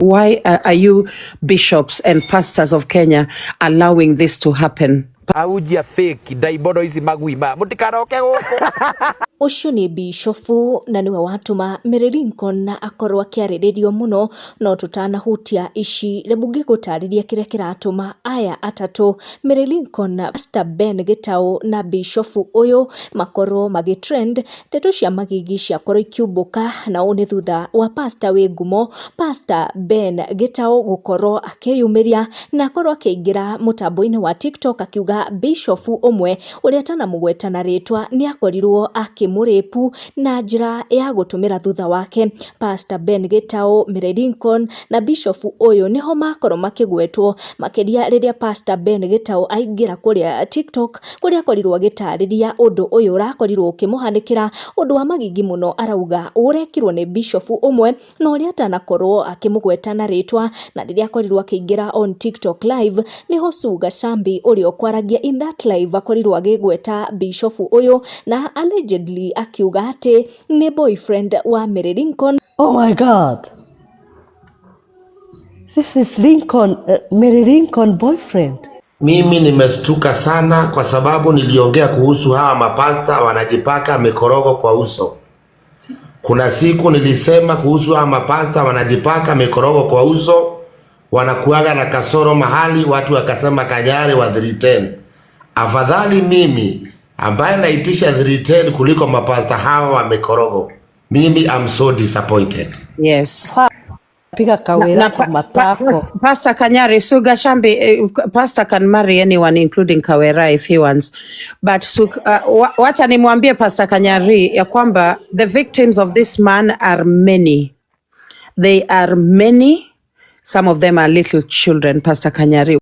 Why are you bishops and pastors of Kenya allowing this to happen? Aujia fake daibodo ici magwima mutikaroke guku. Ucio ni bishofu na niwe watuma Mary Lincoln akorwo akiarĩrĩrio muno no tutanahutia ici rebunge gutariria kiria kiratuma aya atatu Mary Lincoln, Pastor Ben Gitau na bishofu uyu makorwo magitrend ndeto cia magigi cia korwo ikiumbuka na une thutha wa pastor wi ngumo Pastor Ben Gitau gukorwo akiyumiria na akorwo akiingira mutambo-ini wa TikTok akiuga bishofu umwe uria tanamugweta na ritwa ni akorirwo murepu na njira ya gutumira thutha wake. Pastor Ben Gitau, Mary Lincoln na bishofu uyu niho makorwo makigwetwo makiria riria Pastor Ben Gitau aingira kuria TikTok kuria akorirwo agitariria undu uyu urakorirwo ukimuhanikira undu wa magigi muno. Arauga urekirwo ni bishofu umwe no uria atanakorwo akimugweta na ritwa, na riria akorirwo akiingira on TikTok live niho Suga Shambi uria okwaragia in that live akorirwo agigweta bishofu uyu na allegedly akiuga ati ni boyfriend wa Mary Lincoln. Oh my God, this is Lincoln, Mary Lincoln boyfriend. Mimi nimestuka sana kwa sababu niliongea kuhusu hawa mapasta wanajipaka mikorogo kwa uso. Kuna siku nilisema kuhusu hawa mapasta wanajipaka mikorogo kwa uso, wanakuaga na kasoro mahali, watu wakasema Kanyari wa 310. Afadhali mimi ambaye naitisha 310 kuliko mapasta hawa wa mikorogo. Mimi I'm so disappointed. Yes. Piga kawera matako. Pastor Kanyari, Suga Shambi, pastor can marry anyone including Kawera if he wants. But wacha nimwambie Pastor Kanyari ya kwamba the victims of this man are many. They are many. Some of them are little children, Pastor Kanyari.